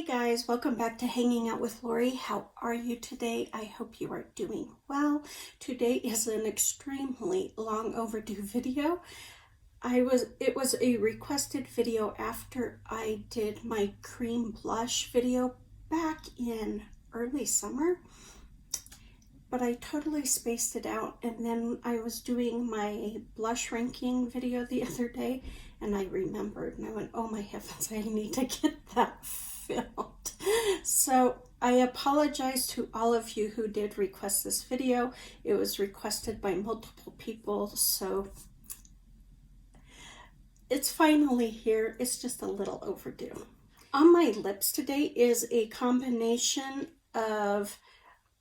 Hey guys, welcome back to Hanging Out with Lori. How are you today? I hope you are doing well. Today is an extremely long overdue video. It was a requested video after I did my cream blush video back in early summer, but I totally spaced it out, and then I was doing my blush ranking video the other day and I remembered and I went, oh my heavens, I need to get that filmed. So I apologize to all of you who did request this video. It was requested by multiple people, so it's finally here. It's just a little overdue. On my lips today is a combination of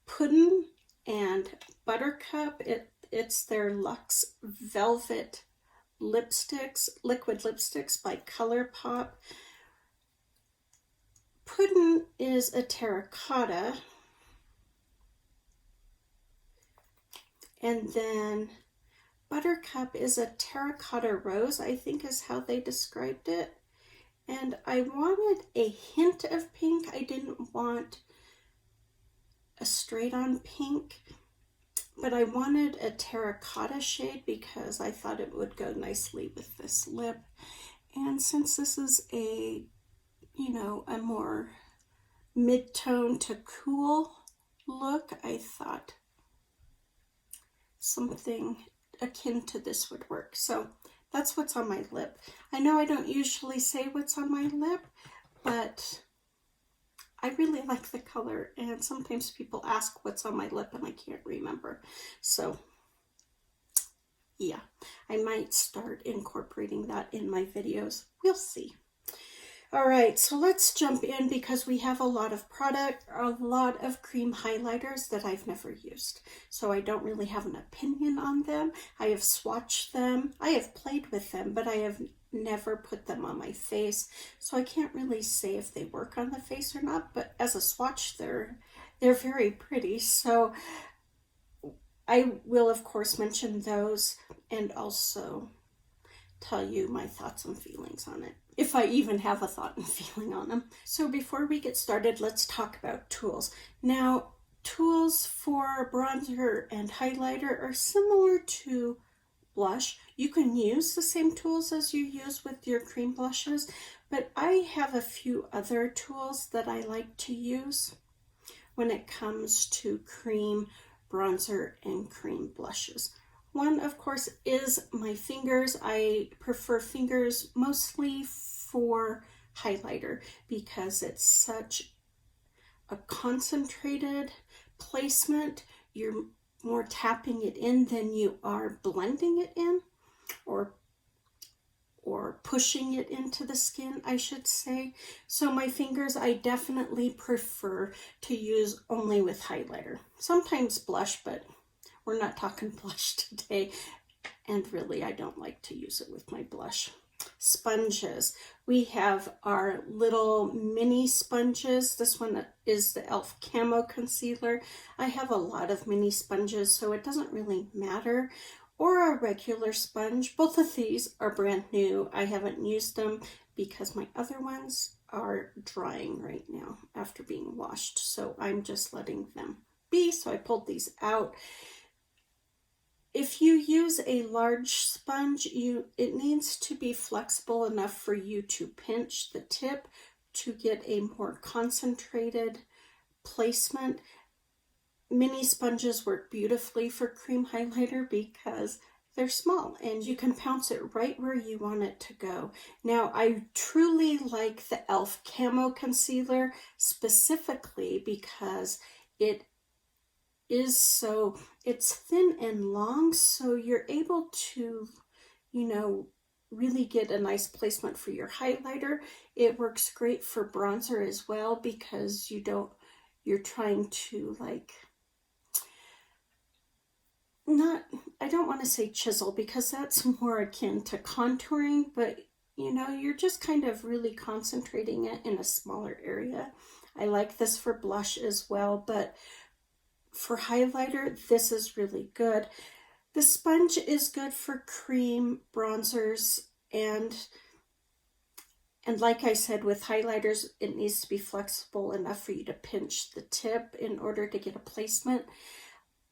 Puddin' and Buttercup. It's their Luxe Velvet lipsticks, liquid lipsticks by ColourPop. Puddin' is a terracotta, and then Buttercup is a terracotta rose, I think is how they described it. And I wanted a hint of pink. I didn't want a straight on pink, but I wanted a terracotta shade because I thought it would go nicely with this lip. And since this is a more mid-tone to cool look, I thought something akin to this would work. So that's what's on my lip. I know I don't usually say what's on my lip, but I really like the color, and sometimes people ask what's on my lip and I can't remember. So yeah, I might start incorporating that in my videos. We'll see. All right, so let's jump in because we have a lot of product, a lot of cream highlighters that I've never used. So I don't really have an opinion on them. I have swatched them. I have played with them, but I have never put them on my face. So I can't really say if they work on the face or not, but as a swatch, they're very pretty. So I will, of course, mention those and also tell you my thoughts and feelings on it, if I even have a thought and feeling on them. So before we get started, let's talk about tools. Now, tools for bronzer and highlighter are similar to blush. You can use the same tools as you use with your cream blushes, but I have a few other tools that I like to use when it comes to cream bronzer and cream blushes. One, of course, is my fingers. I prefer fingers mostly for highlighter because it's such a concentrated placement. You're more tapping it in than you are blending it in, or pushing it into the skin, I should say. So my fingers, I definitely prefer to use only with highlighter. Sometimes blush, but we're not talking blush today, and really I don't like to use it with my blush. Sponges. We have our little mini sponges. This one is the e.l.f. Camo Concealer. I have a lot of mini sponges, so it doesn't really matter. Or a regular sponge. Both of these are brand new. I haven't used them because my other ones are drying right now after being washed, so I'm just letting them be. So I pulled these out. If you use a large sponge, it needs to be flexible enough for you to pinch the tip to get a more concentrated placement. Mini sponges work beautifully for cream highlighter because they're small and you can pounce it right where you want it to go. Now, I truly like the e.l.f. Camo Concealer specifically because it's thin and long, so you're able to, really get a nice placement for your highlighter. It works great for bronzer as well because you're trying to I don't want to say chisel because that's more akin to contouring, but you're just kind of really concentrating it in a smaller area. I like this for blush as well, but for highlighter, this is really good. The sponge is good for cream bronzers, and And like I said, with highlighters, it needs to be flexible enough for you to pinch the tip in order to get a placement.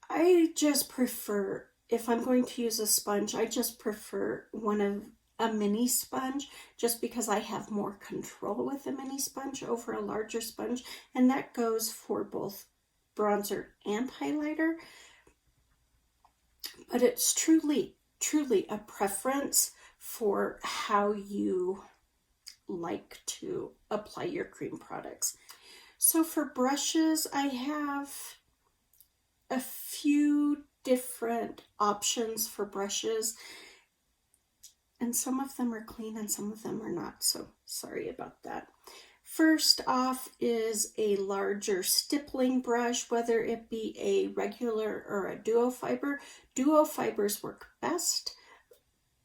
I just prefer, if I'm going to use a sponge, I just prefer a mini sponge, just because I have more control with a mini sponge over a larger sponge. And that goes for both bronzer and highlighter. But it's truly a preference for how you like to apply your cream products. So for brushes, I have a few different options for brushes, and some of them are clean and some of them are not, so sorry about that. First off is a larger stippling brush, whether it be a regular or a duo fiber. Duo fibers work best,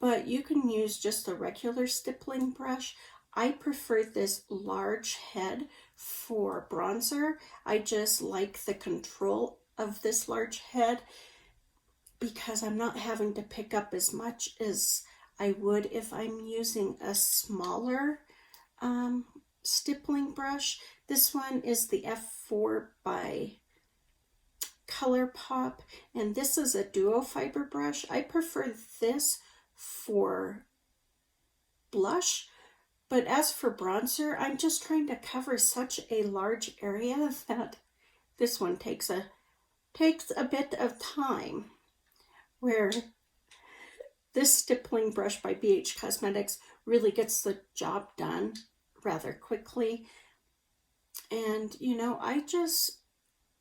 but you can use just a regular stippling brush. I prefer this large head for bronzer. I just like the control of this large head because I'm not having to pick up as much as I would if I'm using a smaller stippling brush. This one is the F4 by ColourPop, and this is a duo fiber brush. I prefer this for blush, but as for bronzer, I'm just trying to cover such a large area that this one takes a bit of time, where this stippling brush by BH Cosmetics really gets the job done rather quickly. And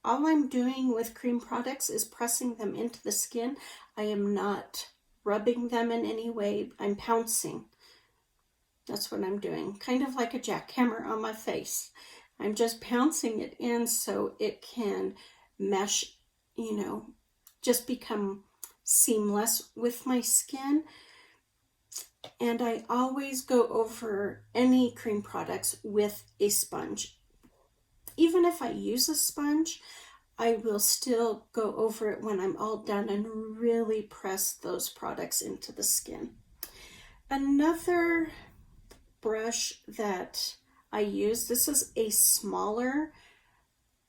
all I'm doing with cream products is pressing them into the skin. I am not rubbing them in any way. I'm pouncing. That's what I'm doing. Kind of like a jackhammer on my face. I'm just pouncing it in so it can mesh, just become seamless with my skin. And I always go over any cream products with a sponge. Even if I use a sponge, I will still go over it when I'm all done and really press those products into the skin. Another brush that I use, this is a smaller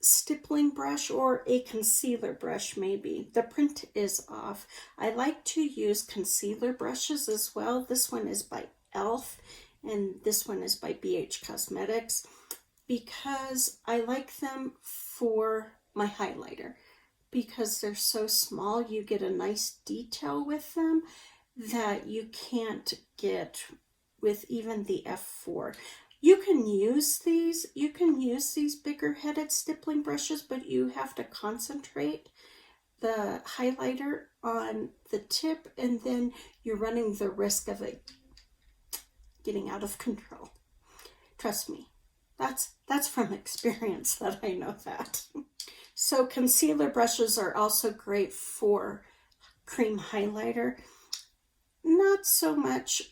stippling brush or a concealer brush maybe. The print is off. I like to use concealer brushes as well. This one is by e.l.f. and this one is by BH Cosmetics because I like them for my highlighter. Because they're so small, you get a nice detail with them that you can't get with even the F4. You can use these bigger headed stippling brushes, but you have to concentrate the highlighter on the tip, and then you're running the risk of it getting out of control. Trust me, that's from experience that I know that. So concealer brushes are also great for cream highlighter. Not so much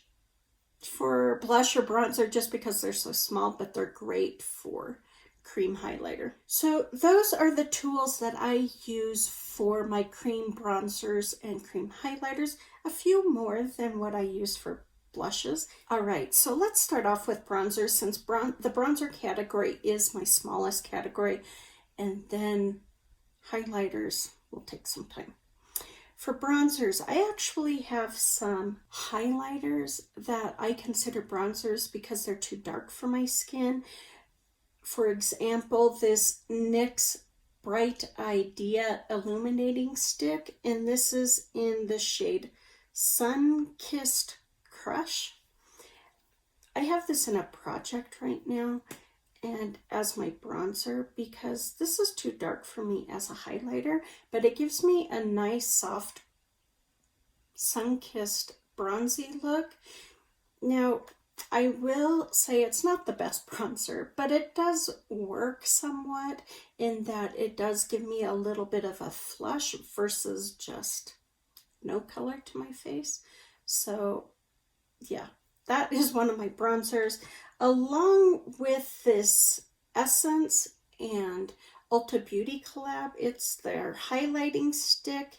for blush or bronzer just because they're so small, but they're great for cream highlighter. So those are the tools that I use for my cream bronzers and cream highlighters. A few more than what I use for blushes. All right, so let's start off with bronzers, since the bronzer category is my smallest category, and then highlighters will take some time. For bronzers, I actually have some highlighters that I consider bronzers because they're too dark for my skin. For example, this NYX Bright Idea Illuminating Stick, and this is in the shade Sun-Kissed Crush. I have this in a project right now and as my bronzer because this is too dark for me as a highlighter, but it gives me a nice soft sun-kissed bronzy look. Now, I will say it's not the best bronzer, but it does work somewhat in that it does give me a little bit of a flush versus just no color to my face. So yeah, that is one of my bronzers, along with this Essence and Ulta Beauty collab. It's their highlighting stick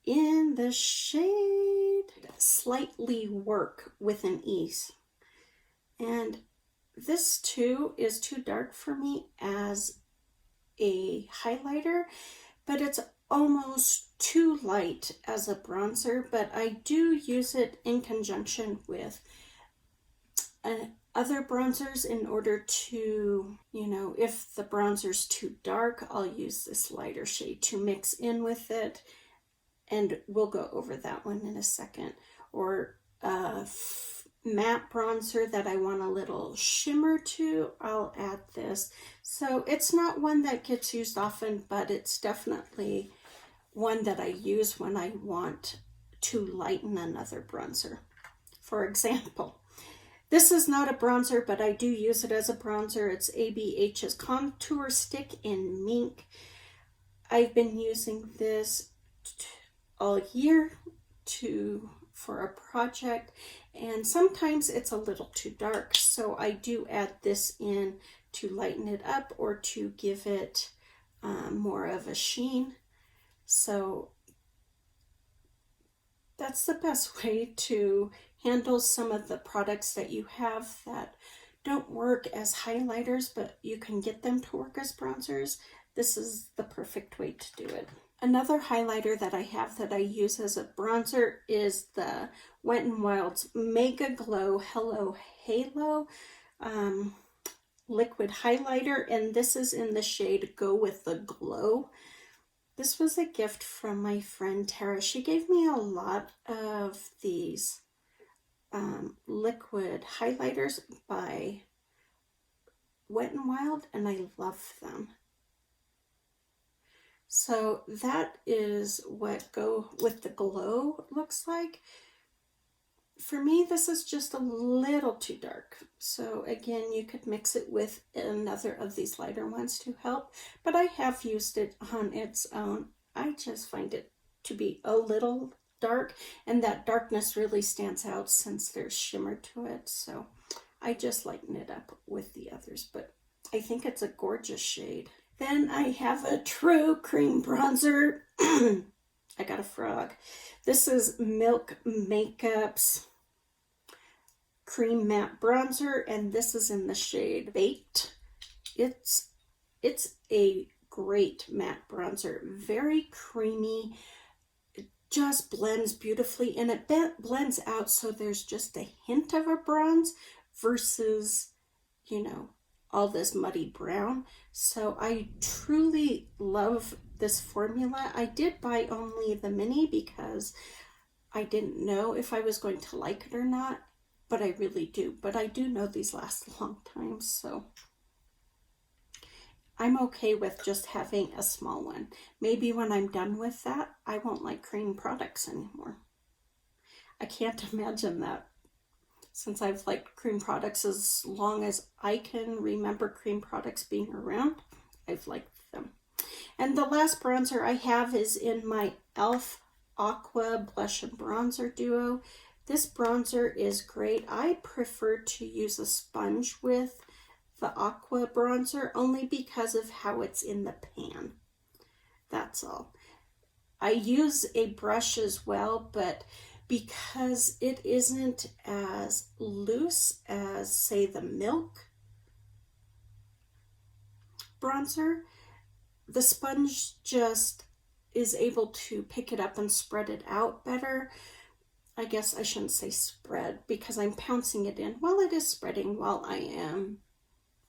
in the shade Slightly Work with an Ease. And this too is too dark for me as a highlighter, but it's almost too light as a bronzer, but I do use it in conjunction with other bronzers in order to, if the bronzer's too dark, I'll use this lighter shade to mix in with it, and we'll go over that one in a second. Or matte bronzer that I want a little shimmer to, I'll add this. So it's not one that gets used often, but it's definitely one that I use when I want to lighten another bronzer. For example, this is not a bronzer, but I do use it as a bronzer. It's ABH's Contour Stick in Mink. I've been using this all year for a project, and sometimes it's a little too dark, so I do add this in to lighten it up or to give it more of a sheen. So that's the best way to handle some of the products that you have that don't work as highlighters, but you can get them to work as bronzers. This is the perfect way to do it. Another highlighter that I have that I use as a bronzer is the Wet n Wild's Mega Glow Hello Halo liquid highlighter, and this is in the shade Go With The Glow. This was a gift from my friend Tara. She gave me a lot of these liquid highlighters by Wet n Wild, and I love them. So that is what Go With The Glow looks like. For me, this is just a little too dark. So again, you could mix it with another of these lighter ones to help, but I have used it on its own. I just find it to be a little dark, and that darkness really stands out since there's shimmer to it. So I just lighten it up with the others, but I think it's a gorgeous shade. Then I have a true cream bronzer. I got a frog. This is Milk Makeup's Cream Matte Bronzer, and this is in the shade Baked. It's a great matte bronzer. Very creamy. It just blends beautifully, and it blends out so there's just a hint of a bronze versus, all this muddy brown. So I truly love this formula. I did buy only the mini because I didn't know if I was going to like it or not, but I really do. But I do know these last a long time, so I'm okay with just having a small one. Maybe when I'm done with that, I won't like cream products anymore. I can't imagine that. Since I've liked cream products as long as I can remember cream products being around, I've liked them. And the last bronzer I have is in my e.l.f. Aqua Blush and Bronzer Duo. This bronzer is great. I prefer to use a sponge with the Aqua bronzer only because of how it's in the pan. That's all. I use a brush as well, but because it isn't as loose as, say, the Milk bronzer, the sponge just is able to pick it up and spread it out better. I guess I shouldn't say spread because I'm pouncing it in. Well, it is spreading while I am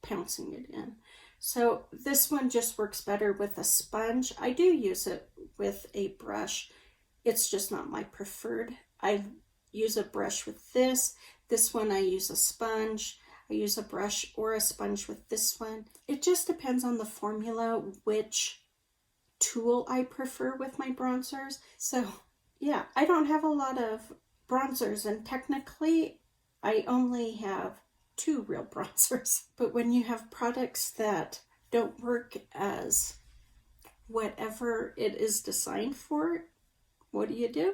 pouncing it in. So this one just works better with a sponge. I do use it with a brush. It's just not my preferred. I use a brush with this. This one I use a sponge. I use a brush or a sponge with this one. It just depends on the formula which tool I prefer with my bronzers. So yeah, I don't have a lot of bronzers, and technically I only have 2 real bronzers. But when you have products that don't work as whatever it is designed for, what do?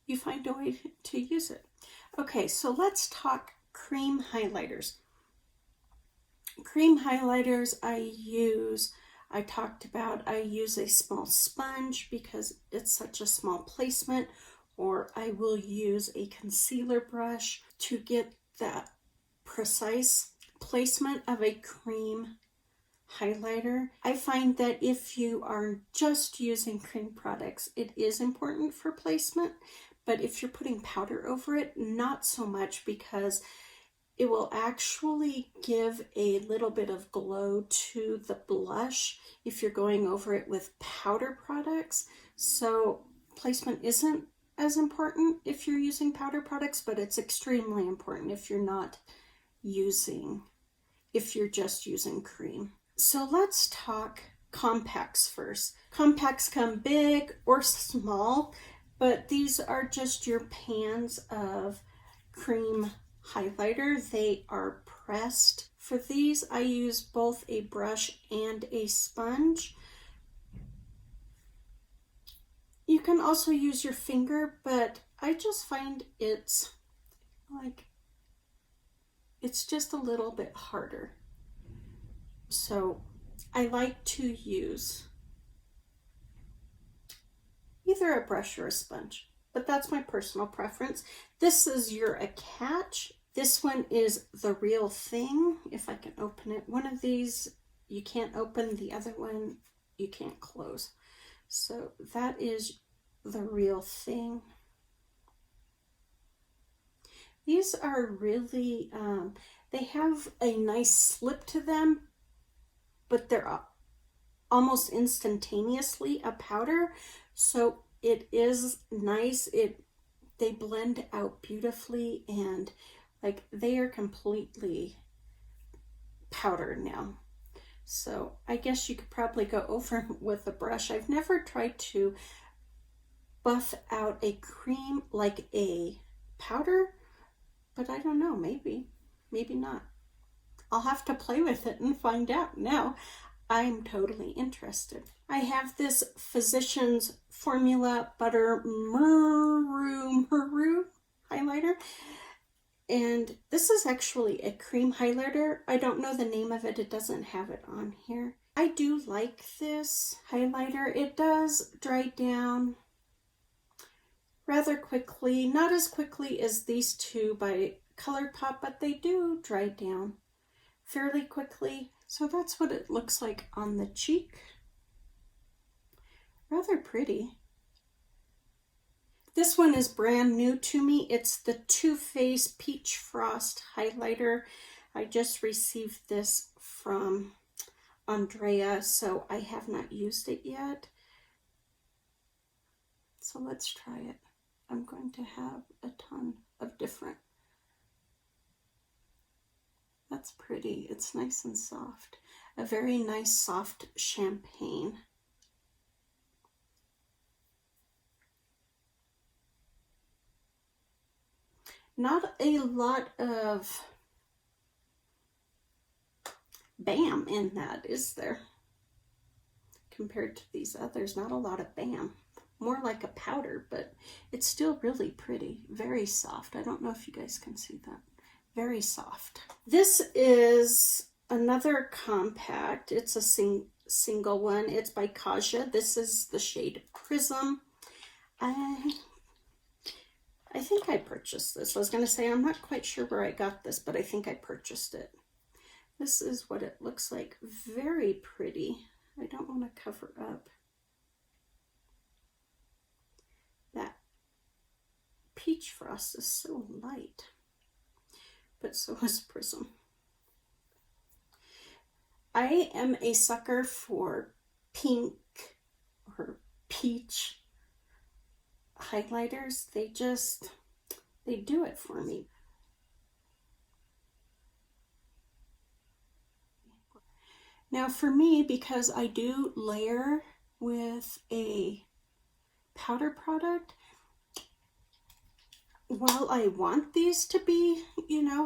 You find a way to use it. Okay, so let's talk cream highlighters. Cream highlighters I use a small sponge because it's such a small placement, or I will use a concealer brush to get that precise placement of a cream highlighter. I find that if you are just using cream products, it is important for placement, but if you're putting powder over it, not so much, because it will actually give a little bit of glow to the blush if you're going over it with powder products. So placement isn't as important if you're using powder products, but it's extremely important if you're just using cream. So let's talk compacts first. Compacts come big or small, but these are just your pans of cream highlighter. They are pressed. For these, I use both a brush and a sponge. You can also use your finger, but I just find it's just a little bit harder. So I like to use either a brush or a sponge, but that's my personal preference. This is your A Catch. This one is The Real Thing. If I can open it. One of these you can't open, the other one you can't close. So that is The Real Thing. These are really, they have a nice slip to them, but they're almost instantaneously a powder, so it is nice. They blend out beautifully, and like they are completely powder now. So I guess you could probably go over with a brush. I've never tried to buff out a cream like a powder, but I don't know, maybe not. I'll have to play with it and find out. Now I'm totally interested. I have this Physicians Formula Butter Muru highlighter, and this is actually a cream highlighter. I don't know the name of it. It doesn't have it on here. I do like this highlighter. It does dry down rather quickly, not as quickly as these two by ColourPop, but they do dry down fairly quickly. So that's what it looks like on the cheek. Rather pretty. This one is brand new to me. It's the Too Faced Peach Frost highlighter. I just received this from Andrea, so I have not used it yet. So let's try it. I'm going to have a ton of different. That's pretty. It's nice and soft. A very nice soft champagne. Not a lot of bam in that, is there? Compared to these others, not a lot of bam. More like a powder, but it's still really pretty. Very soft. I don't know if you guys can see that. Very soft. This is another compact. It's a single one. It's by Kaja. This is the shade Prism. I think I purchased this. I was going to say I'm not quite sure where I got this, but I think I purchased it. This is what it looks like. Very pretty. I don't want to cover up that. Peach Frost is so light, but so is Prism. I am a sucker for pink or peach highlighters. They do it for me. Now for me, because I do layer with a powder product, while I want these to be,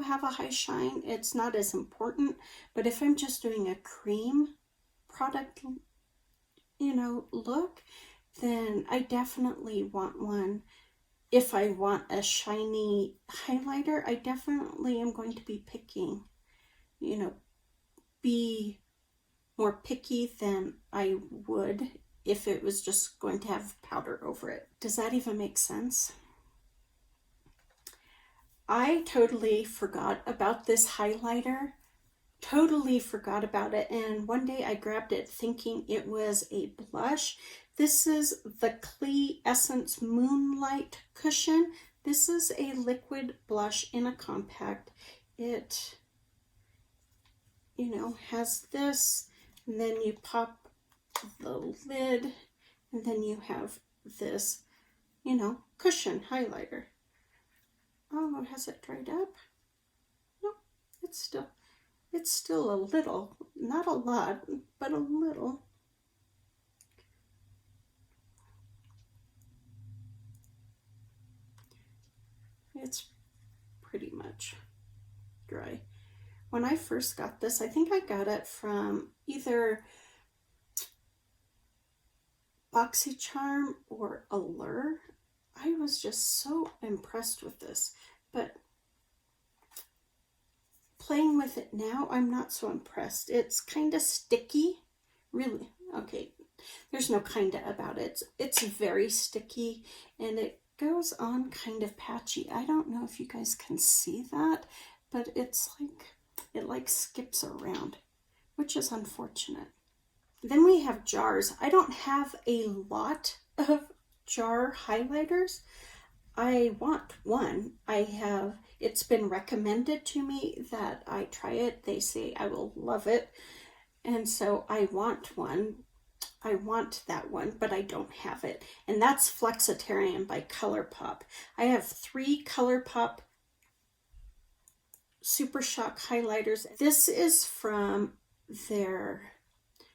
have a high shine, it's not as important. But if I'm just doing a cream product, look, then I definitely want one. If I want a shiny highlighter, I definitely am going to be picking, be more picky than I would if it was just going to have powder over it. Does that even make sense? I totally forgot about this highlighter. Totally forgot about it. And one day I grabbed it thinking it was a blush. This is the Clee Essence Moonlight Cushion. This is a liquid blush in a compact. It, you know, has this, and then you pop the lid, and then you have this, you know, cushion highlighter. Oh, has it dried up? No, it's still a little, not a lot, but a little. It's pretty much dry. When I first got this, I think I got it from either BoxyCharm or Allure. I was just so impressed with this, but playing with it now, I'm not so impressed. It's kind of sticky, really. Okay, there's no kinda about it. It's very sticky, and it goes on kind of patchy. I don't know if you guys can see that, but it's like, it like skips around, which is unfortunate. Then we have jars. I don't have a lot of jar highlighters. I want one. It's been recommended to me that I try it. They say I will love it. And so I want one. I want that one, but I don't have it. And that's Flexitarian by ColourPop. I have 3 ColourPop Super Shock highlighters. This is from their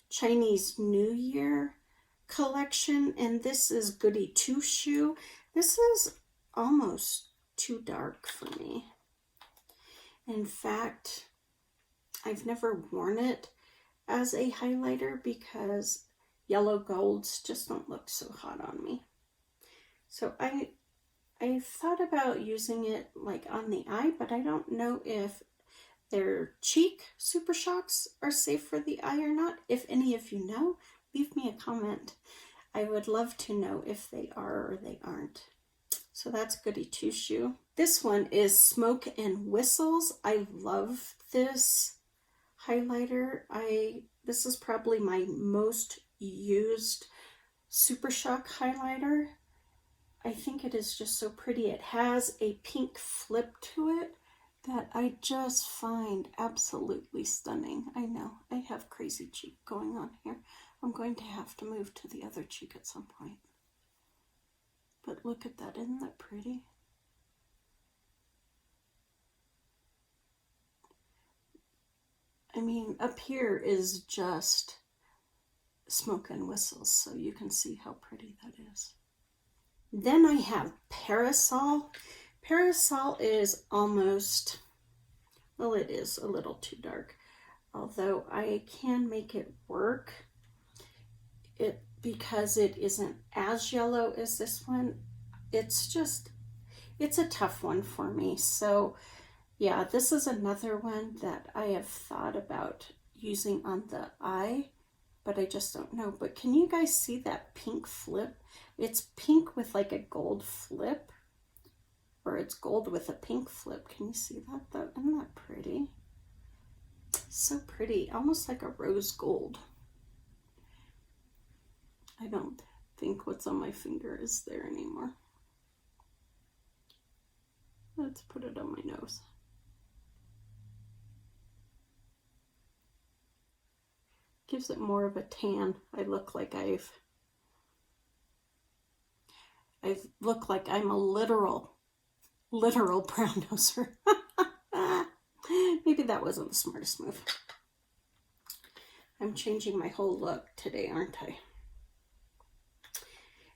Chinese New Year collection, and this is Goody Two Shoe. This is almost too dark for me. In fact, I've never worn it as a highlighter because yellow golds just don't look so hot on me. So I've thought about using it like on the eye, but I don't know if their cheek Super Shocks are safe for the eye or not. If any of you know, leave me a comment. I would love to know if they are or they aren't. So that's Goody Two Shoe. This one is Smoke and Whistles. I love this highlighter. This is probably my most used Super Shock highlighter. I think it is just so pretty. It has a pink flip to it that I just find absolutely stunning. I know, I have crazy cheek going on here. I'm going to have to move to the other cheek at some point. But look at that, isn't that pretty? I mean, up here is just Smoke and Whistles, so you can see how pretty that is. Then I have Parasol. Parasol is almost, well, it is a little too dark, although I can make it work. Because it isn't as yellow as this one, it's a tough one for me. So yeah, this is another one that I have thought about using on the eye, but I just don't know. But can you guys see that pink flip? It's pink with like a gold flip, or it's gold with a pink flip. Can you see that? Isn't that pretty? So pretty, almost like a rose gold. I don't think what's on my finger is there anymore. Let's put it on my nose. Gives it more of a tan. I look like I look like I'm a literal brown noser. Maybe that wasn't the smartest move. I'm changing my whole look today, aren't I?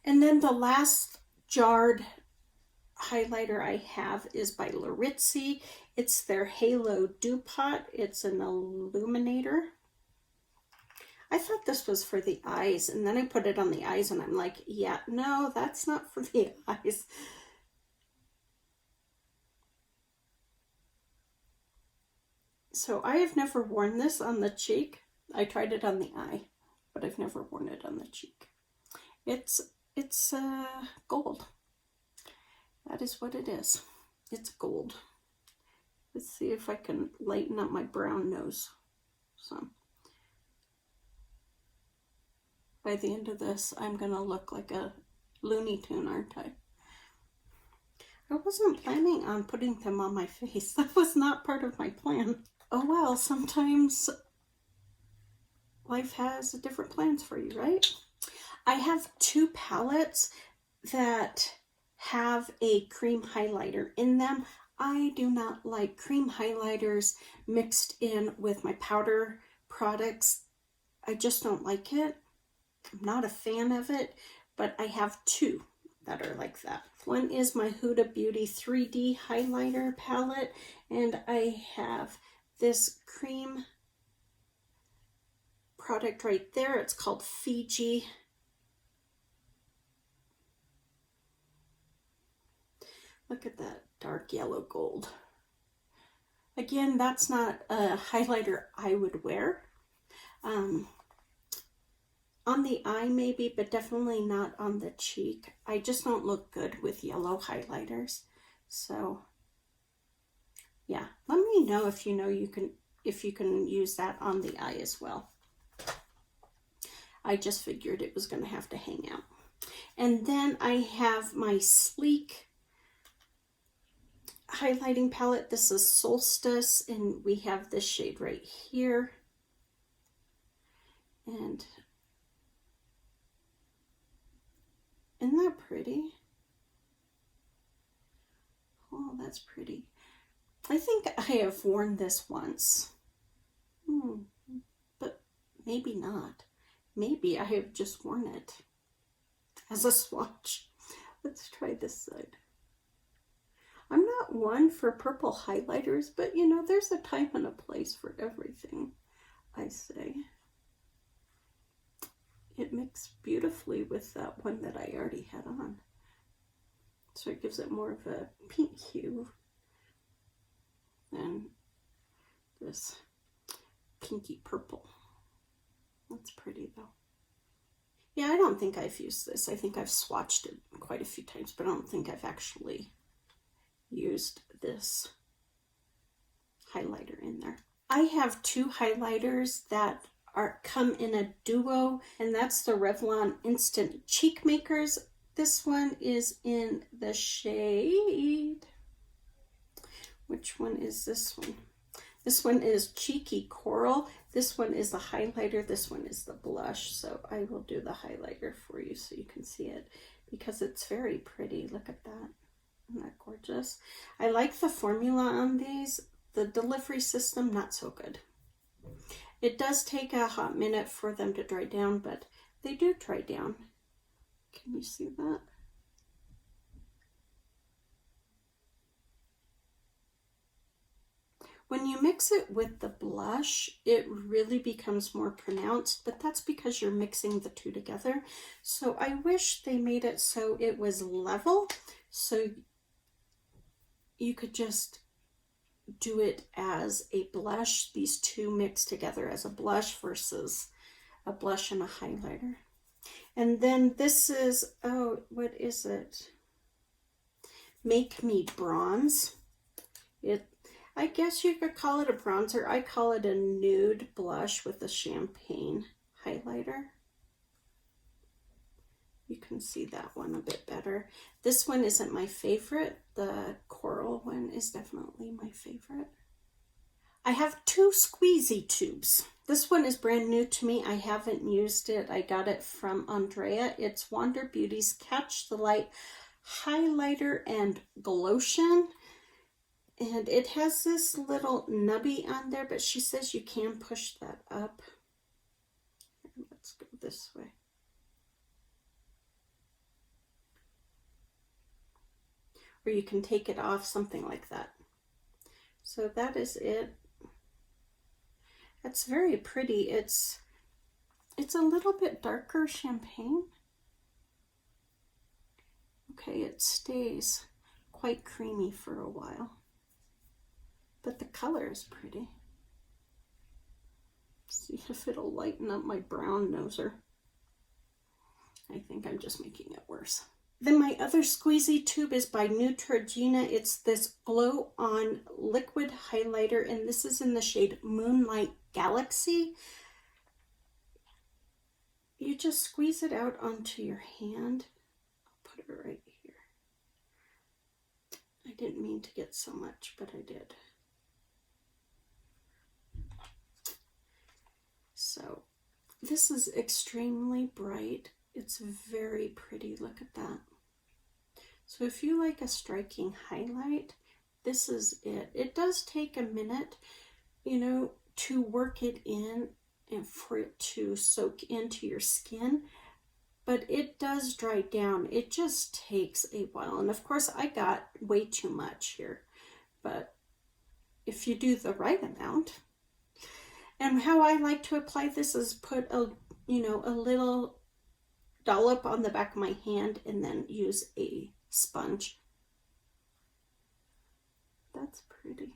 And then the last jarred highlighter I have is by Laritzi. It's their Halo Dew Pot. It's an illuminator. I thought this was for the eyes, and then I put it on the eyes and I'm like, yeah, no, that's not for the eyes. So I have never worn this on the cheek. I tried it on the eye, but I've never worn it on the cheek. It's gold. That is what it is. It's gold. Let's see if I can lighten up my brown nose some. By the end of this, I'm gonna look like a Looney Tune, aren't I? I wasn't planning on putting them on my face. That was not part of my plan. Oh well, sometimes life has different plans for you, right? I have two palettes that have a cream highlighter in them. I do not like cream highlighters mixed in with my powder products. I just don't like it. I'm not a fan of it, but I have two that are like that. One is my Huda Beauty 3D highlighter palette, and I have this cream product right there. It's called Fiji. Look at that dark yellow gold. Again, that's not a highlighter I would wear. On the eye maybe, but definitely not on the cheek. I just don't look good with yellow highlighters. So yeah, let me know if you know if you can use that on the eye as well. I just figured it was going to have to hang out. And then I have my Sleek highlighting palette. This is Solstice, and we have this shade right here. And isn't that pretty? Oh, that's pretty. I think I have worn this once. But maybe not. Maybe I have just worn it as a swatch. Let's try this side. I'm not one for purple highlighters, but you know, there's a time and a place for everything, I say. It mixed beautifully with that one that I already had on. So it gives it more of a pink hue than this pinky purple. That's pretty though. Yeah, I don't think I've used this. I think I've swatched it quite a few times, but I don't think I've actually used this highlighter in there. I have two highlighters that come in a duo, and that's the Revlon Instant Cheek Makers. This one is in the shade, which one is this one? This one is Cheeky Coral. This one is the highlighter. This one is the blush. So I will do the highlighter for you so you can see it, because it's very pretty. Look at that. Isn't that gorgeous? I like the formula on these. The delivery system, not so good. It does take a hot minute for them to dry down, but they do dry down. Can you see that? When you mix it with the blush, it really becomes more pronounced, but that's because you're mixing the two together. So I wish they made it so it was level, so you could just do it as a blush, these two mixed together as a blush versus a blush and a highlighter. And then this is, oh, what is it? Make Me Bronze. I guess you could call it a bronzer. I call it a nude blush with a champagne highlighter. You can see that one a bit better. This one isn't my favorite. The coral one is definitely my favorite. I have two squeezy tubes. This one is brand new to me. I haven't used it. I got it from Andrea. It's Wander Beauty's Catch the Light Highlighter and Glotion. And it has this little nubby on there, but she says you can push that up. Let's go this way. Or you can take it off, something like that. So that is it. It's very pretty. It's a little bit darker champagne. Okay, it stays quite creamy for a while. But the color is pretty. See if it'll lighten up my brown noser. I think I'm just making it worse. Then my other squeezy tube is by Neutrogena. It's this Glow On Liquid Highlighter, and this is in the shade Moonlight Galaxy. You just squeeze it out onto your hand. I'll put it right here. I didn't mean to get so much, but I did. So this is extremely bright. It's very pretty. Look at that. So if you like a striking highlight, this is it. It does take a minute, you know, to work it in and for it to soak into your skin, but it does dry down. It just takes a while. And of course I got way too much here, but if you do the right amount. And how I like to apply this is put a little dollop on the back of my hand and then use a sponge. That's pretty.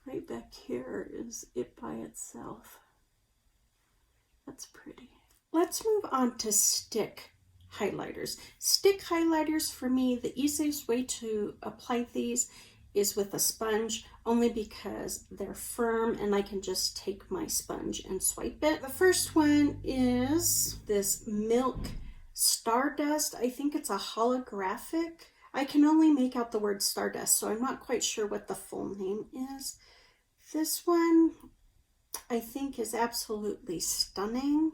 Right back here is it by itself. That's pretty. Let's move on to stick highlighters. Stick highlighters, for me, the easiest way to apply these is with a sponge, only because they're firm and I can just take my sponge and swipe it. The first one is this Milk Stardust. I think it's a holographic. I can only make out the word Stardust, so I'm not quite sure what the full name is. This one I think is absolutely stunning.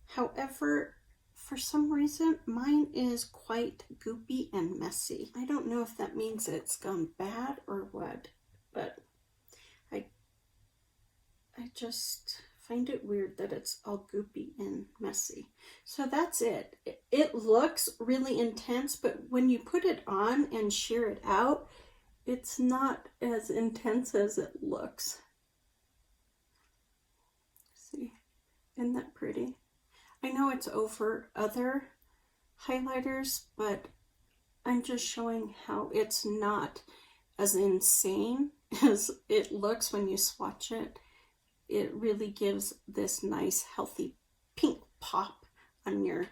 However, for some reason, mine is quite goopy and messy. I don't know if that means it's gone bad or what, but I just find it weird that it's all goopy and messy. So that's it. It looks really intense, but when you put it on and shear it out, it's not as intense as it looks. See, isn't that pretty? I know it's over other highlighters, but I'm just showing how it's not as insane as it looks when you swatch it. It really gives this nice healthy pink pop on your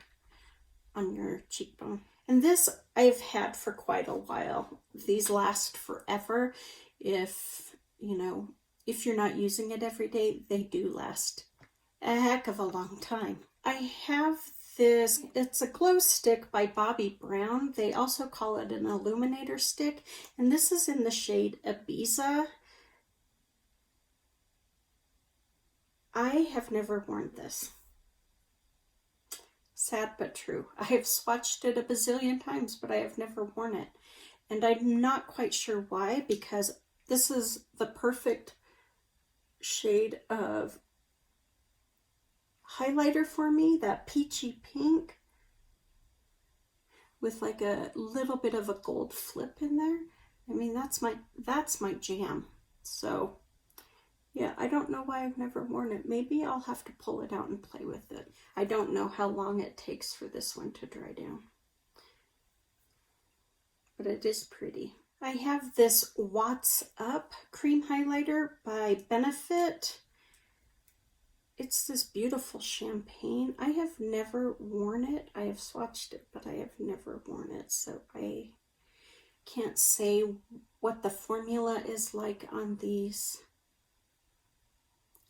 cheekbone. And this I've had for quite a while. These last forever. If you're not using it every day, they do last a heck of a long time. I have this, it's a glow stick by Bobbi Brown. They also call it an illuminator stick, and this is in the shade Ibiza. I have never worn this. Sad but true. I have swatched it a bazillion times, but I have never worn it. And I'm not quite sure why, because this is the perfect shade of highlighter for me, that peachy pink with like a little bit of a gold flip in there. I mean, that's my jam. So yeah, I don't know why I've never worn it. Maybe I'll have to pull it out and play with it. I don't know how long it takes for this one to dry down, but it is pretty. I have this What's Up cream highlighter by Benefit. It's this beautiful champagne. I have never worn it. I have swatched it, but I have never worn it. So I can't say what the formula is like on these.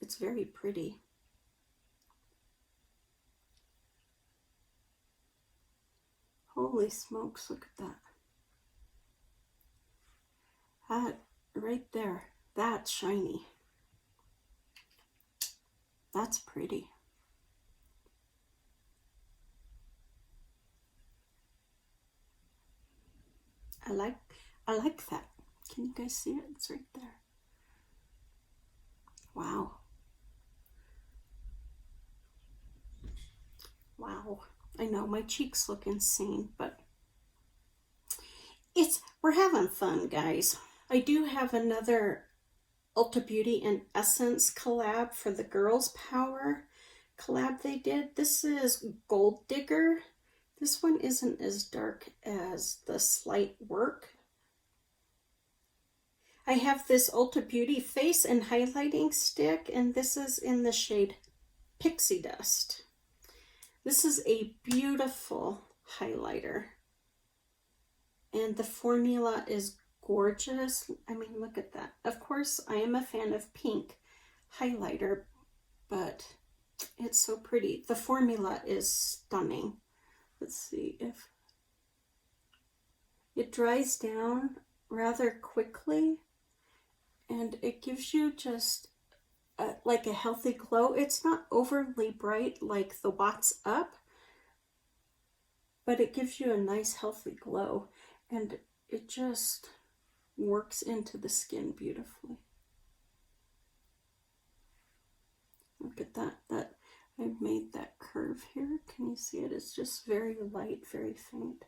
It's very pretty. Holy smokes, look at that. That right there, that's shiny. That's pretty. I like that. Can you guys see it? It's right there. Wow. Wow. I know my cheeks look insane, but we're having fun, guys. I do have another Ulta Beauty and Essence collab for the Girls Power collab they did. This is Gold Digger. This one isn't as dark as the Slight Work. I have this Ulta Beauty face and highlighting stick, and this is in the shade Pixie Dust. This is a beautiful highlighter. And the formula is gorgeous. I mean, look at that. Of course, I am a fan of pink highlighter, but it's so pretty. The formula is stunning. Let's see if it dries down rather quickly, and it gives you just like a healthy glow. It's not overly bright like the Watts Up, but it gives you a nice healthy glow, and it just works into the skin beautifully. Look at that. I've made that curve here. Can you see it? It's just very light, very faint.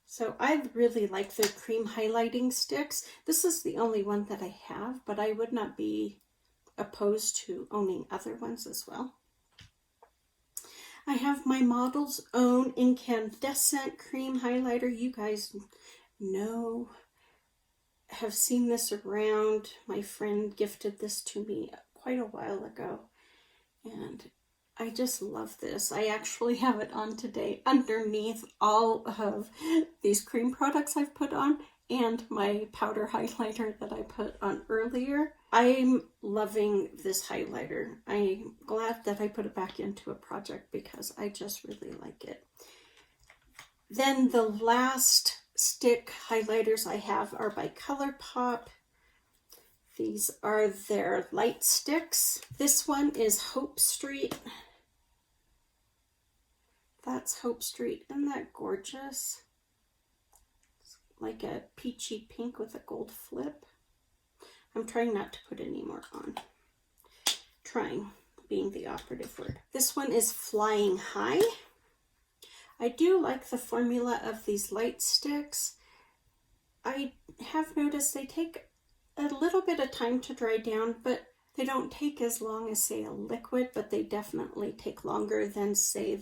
So I really like the cream highlighting sticks. This is the only one that I have, but I would not be opposed to owning other ones as well. I have my Model's Own Incandescent Cream Highlighter. You guys know, have seen this around. My friend gifted this to me quite a while ago, and I just love this. I actually have it on today underneath all of these cream products I've put on and my powder highlighter that I put on earlier. I'm loving this highlighter. I'm glad that I put it back into a project because I just really like it. Then the last stick highlighters I have are by ColourPop. These are their light sticks. This one is Hope Street. That's Hope Street. Isn't that gorgeous? It's like a peachy pink with a gold flip. I'm trying not to put any more on. Trying being the operative word. This one is Flying High. I do like the formula of these light sticks. I have noticed they take a little bit of time to dry down, but they don't take as long as, say, a liquid, but they definitely take longer than, say,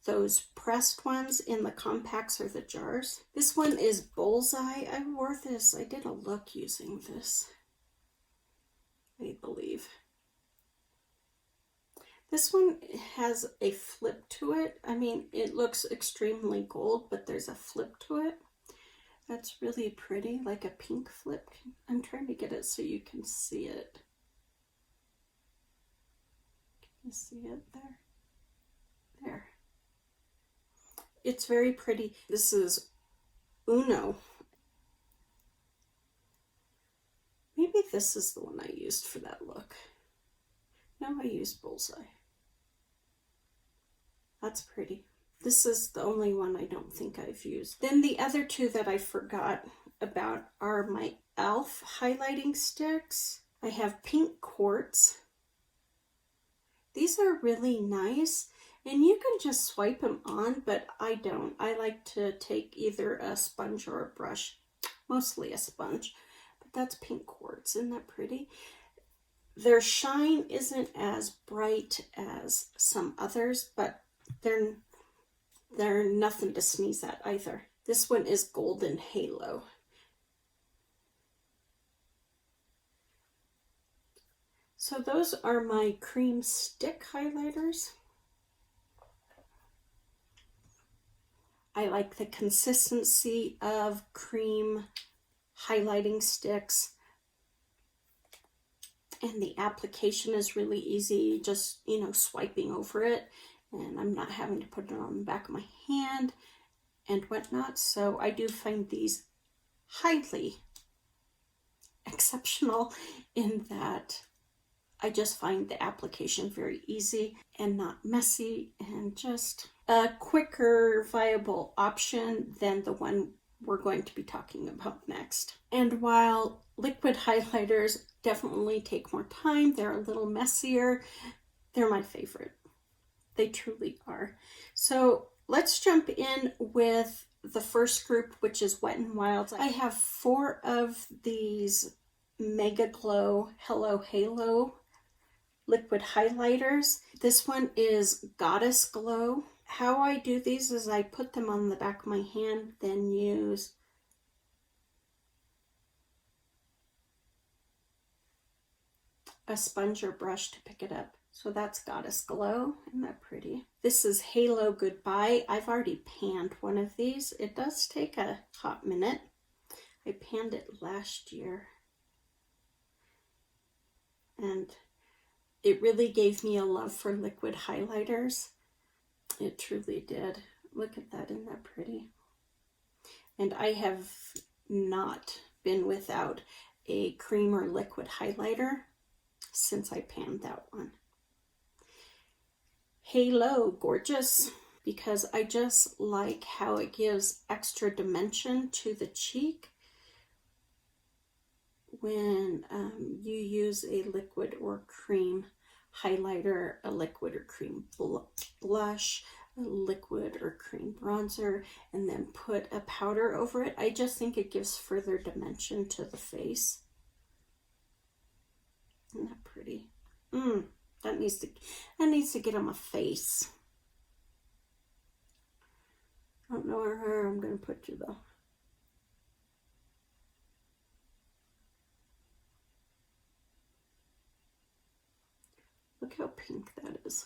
those pressed ones in the compacts or the jars. This one is Bullseye. I wore this. I did a look using this, I believe. This one has a flip to it. I mean, it looks extremely gold, but there's a flip to it. That's really pretty, like a pink flip. I'm trying to get it so you can see it. Can you see it there? There. It's very pretty. This is Uno. Maybe this is the one I used for that look. No, I used Bullseye. That's pretty. This is the only one I don't think I've used. Then the other two that I forgot about are my e.l.f. highlighting sticks. I have Pink Quartz. These are really nice, and you can just swipe them on, but I don't. I like to take either a sponge or a brush, mostly a sponge, but that's Pink Quartz. Isn't that pretty? Their shine isn't as bright as some others, but they're nothing to sneeze at either. This one is Golden Halo. So those are my cream stick highlighters. I like the consistency of cream highlighting sticks. And the application is really easy, just, swiping over it. And I'm not having to put it on the back of my hand and whatnot. So I do find these highly exceptional in that I just find the application very easy and not messy, and just a quicker, viable option than the one we're going to be talking about next. And while liquid highlighters definitely take more time, they're a little messier, they're my favorite. They truly are. So let's jump in with the first group, which is Wet n Wild. I have 4 of these Mega Glow Hello Halo liquid highlighters. This one is Goddess Glow. How I do these is I put them on the back of my hand, then use a sponge or brush to pick it up. So that's Goddess Glow. Isn't that pretty? This is Halo Goodbye. I've already panned one of these. It does take a hot minute. I panned it last year. And it really gave me a love for liquid highlighters. It truly did. Look at that, isn't that pretty? And I have not been without a cream or liquid highlighter since I panned that one. Halo, gorgeous, because I just like how it gives extra dimension to the cheek when you use a liquid or cream highlighter, a liquid or cream blush, a liquid or cream bronzer, and then put a powder over it. I just think it gives further dimension to the face. Isn't that pretty? That needs to get on my face. I don't know where I'm going to put you though. Look how pink that is.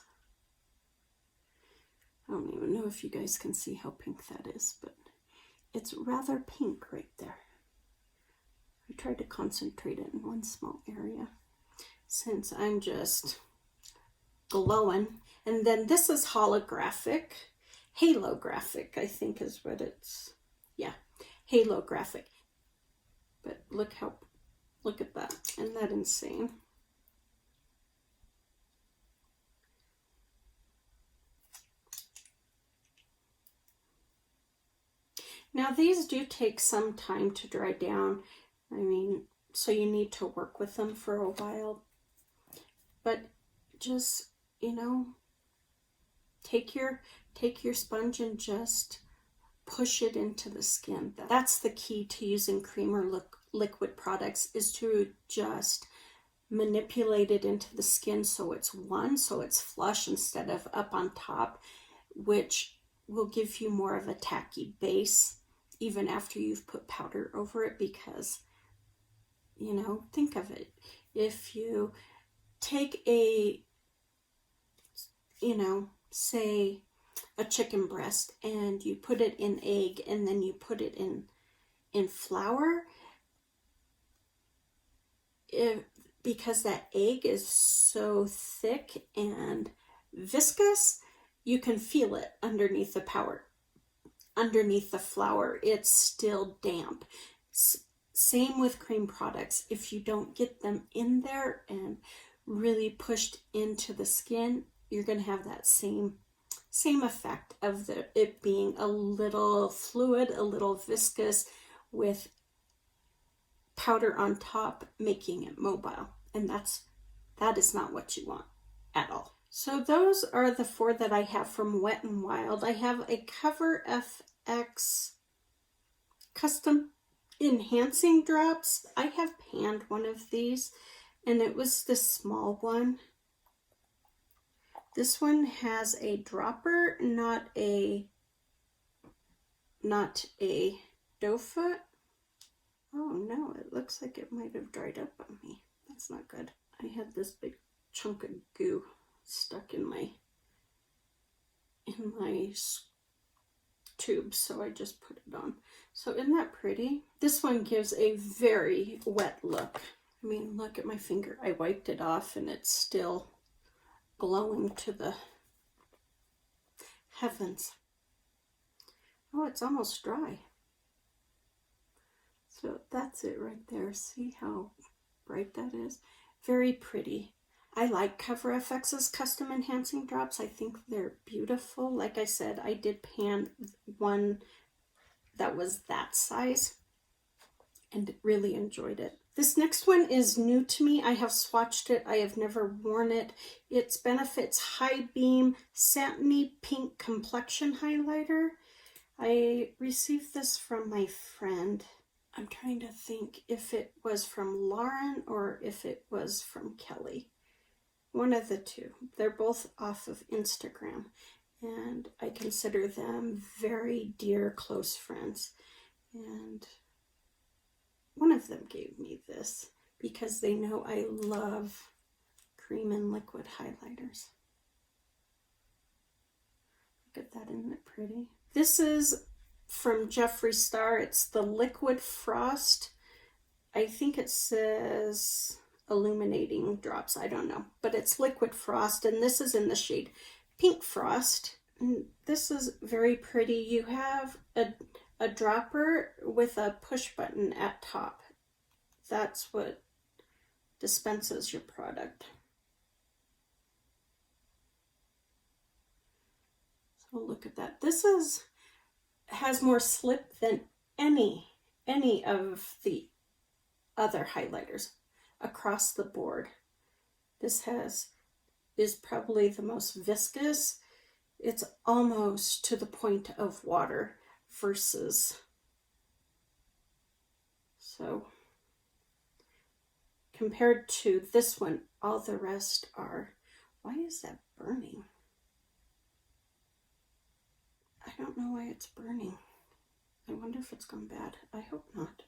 I don't even know if you guys can see how pink that is, but it's rather pink right there. I tried to concentrate it in one small area since I'm just glowing. And then this is holographic, halographic, I think is what it's, yeah, halographic. But look at that. Isn't that insane? Now these do take some time to dry down. I mean, so you need to work with them for a while. But just, you know, take your sponge and just push it into the skin. That's the key to using cream or liquid products, is to just manipulate it into the skin so it's flush instead of up on top, which will give you more of a tacky base even after you've put powder over it. Because, you know, think of it. If you take a, you know, say a chicken breast and you put it in egg and then you put it in flour, because that egg is so thick and viscous, you can feel it underneath the flour. It's still damp. Same with cream products. If you don't get them in there and really pushed into the skin, you're going to have that same effect of it being a little fluid, a little viscous, with powder on top, making it mobile. And that is not what you want at all. So those are the 4 that I have from Wet n Wild. I have a Cover FX custom enhancing drops. I have panned one of these, and it was the small one. This one has a dropper, not a doe foot. Oh no, it looks like it might have dried up on me. That's not good. I had this big chunk of goo stuck in my tube, so I just put it on. So isn't that pretty? This one gives a very wet look. I mean, look at my finger. I wiped it off and it's still glowing to the heavens. Oh, it's almost dry. So that's it right there. See how bright that is? Very pretty. I like Cover FX's custom enhancing drops. I think they're beautiful. Like I said, I did pan one that was that size and really enjoyed it. This next one is new to me. I have swatched it. I have never worn it. It's Benefit's High Beam Satiny Pink Complexion Highlighter. I received this from my friend. I'm trying to think if it was from Lauren or if it was from Kelly. One of the two. They're both off of Instagram, and I consider them very dear, close friends. And one of them gave me this because they know I love cream and liquid highlighters. Look at that, isn't it pretty? This is from Jeffree Star. It's the Liquid Frost. I think it says illuminating drops. I don't know, but it's Liquid Frost, and this is in the shade Pink Frost. And this is very pretty. You have a dropper with a push button at top. That's what dispenses your product. So look at that. This has more slip than any of the other highlighters across the board. This is probably the most viscous. It's almost to the point of water versus, so compared to this one, all the rest are, why is that burning? I don't know why it's burning. I wonder if it's gone bad. I hope not.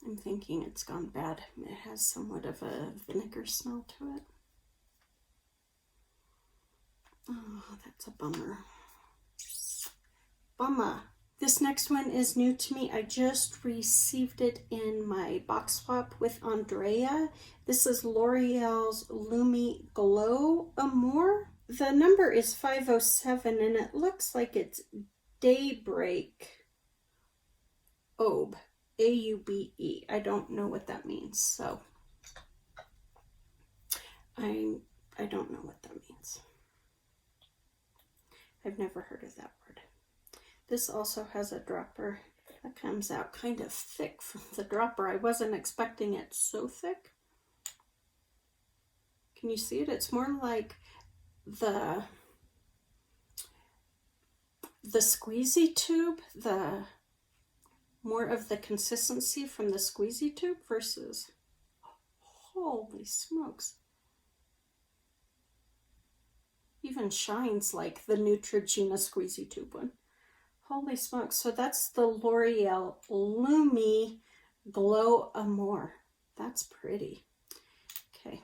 I'm thinking it's gone bad. It has somewhat of a vinegar smell to it. Oh, that's a bummer. Bummer. This next one is new to me. I just received it in my box swap with Andrea. This is L'Oreal's Lumi Glow Amour. The number is 507 and it looks like it's Daybreak Aube. A-U-B-E. I don't know what that means, so I don't know what that means. I've never heard of that word. This also has a dropper that comes out kind of thick from the dropper. I wasn't expecting it so thick. Can you see it? It's more like the squeezy tube, more of the consistency from the squeezy tube versus, holy smokes. Even shines like the Neutrogena squeezy tube one. Holy smokes. So that's the L'Oreal Lumi Glow Amour. That's pretty. Okay,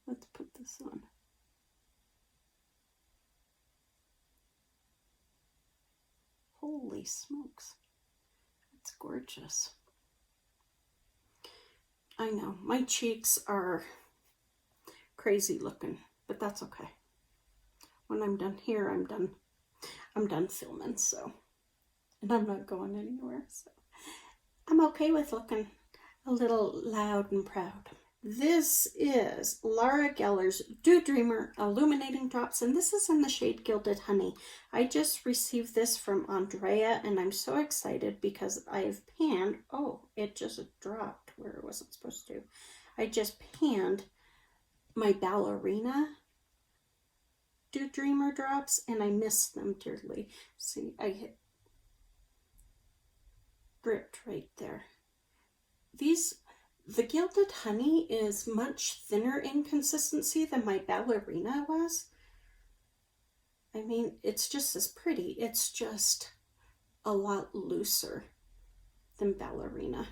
let's put this on. Holy smokes. It's gorgeous. I know, my cheeks are crazy looking, but that's okay. When I'm done here, I'm done filming, so, and I'm not going anywhere, so I'm okay with looking a little loud and proud. This is Lara Geller's Dew Dreamer Illuminating Drops, and this is in the shade Gilded Honey. I just received this from Andrea, and I'm so excited because I've panned, oh, it just dropped where it wasn't supposed to. I just panned my Ballerina Dew Dreamer drops, and I miss them dearly. See, I hit dripped right there. The Gilded Honey is much thinner in consistency than my Ballerina was. I mean, it's just as pretty. It's just a lot looser than Ballerina.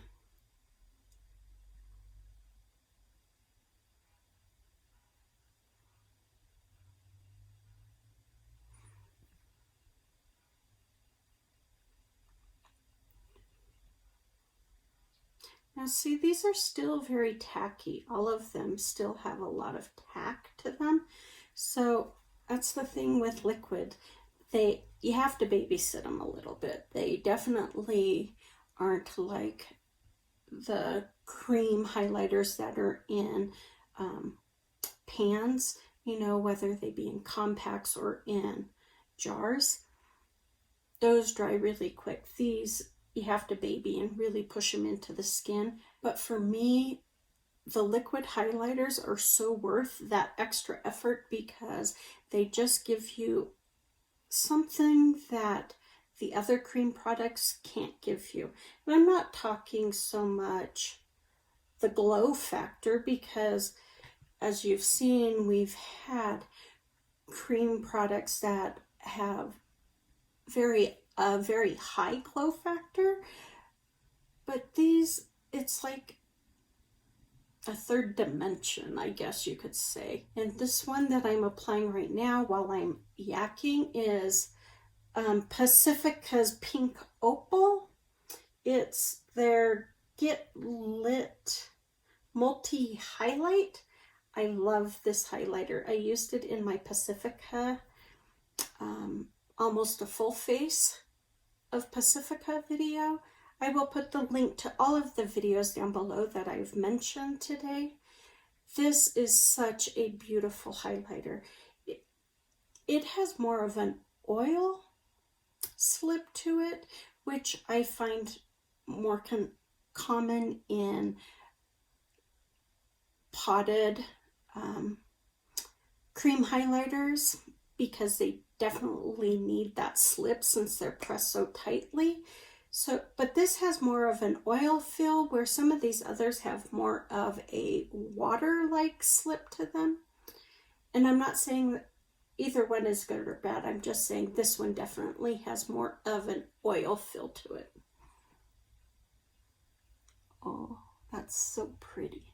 Now see, these are still very tacky. All of them still have a lot of tack to them. So that's the thing with liquid. You have to babysit them a little bit. They definitely aren't like the cream highlighters that are in pans, you know, whether they be in compacts or in jars. Those dry really quick. These you have to baby and really push them into the skin. But for me, the liquid highlighters are so worth that extra effort because they just give you something that the other cream products can't give you. And I'm not talking so much the glow factor because, as you've seen, we've had cream products that have a very high glow factor, but these it's like a third dimension, I guess you could say. And this one that I'm applying right now while I'm yakking is Pacifica's Pink Opal. It's their Get Lit Multi-Highlight. I love this highlighter. I used it in my Pacifica, almost a full face of Pacifica video. I will put the link to all of the videos down below that I've mentioned today. This is such a beautiful highlighter. It has more of an oil slip to it, which I find more common in potted cream highlighters, because they definitely need that slip since they're pressed so tightly. So, but this has more of an oil feel, where some of these others have more of a water-like slip to them. And I'm not saying that either one is good or bad. I'm just saying this one definitely has more of an oil feel to it. Oh, that's so pretty.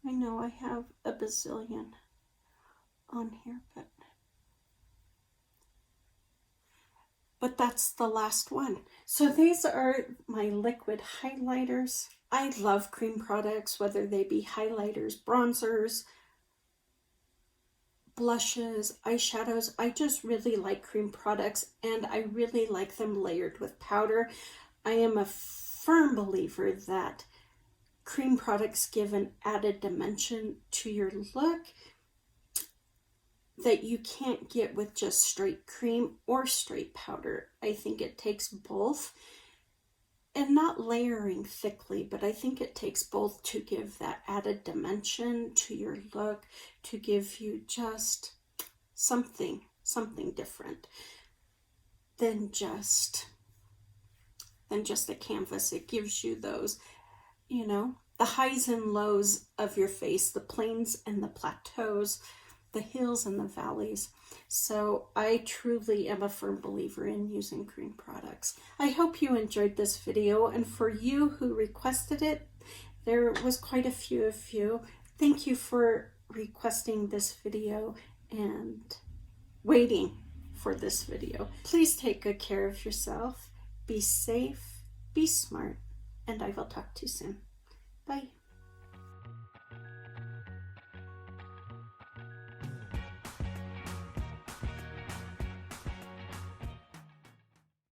I know I have a bazillion on here, but that's the last one. So these are my liquid highlighters. I love cream products, whether they be highlighters, bronzers, blushes, eyeshadows. I just really like cream products, and I really like them layered with powder. I am a firm believer that cream products give an added dimension to your look that you can't get with just straight cream or straight powder. I think it takes both, and not layering thickly, but I think it takes both to give that added dimension to your look, to give you just something different than just a canvas. It gives you those, you know, the highs and lows of your face, the plains and the plateaus, the hills and the valleys. So I truly am a firm believer in using cream products. I hope you enjoyed this video, and for you who requested it, there was quite a few of you. Thank you for requesting this video and waiting for this video. Please take good care of yourself. Be safe, be smart, and I will talk to you soon. Bye.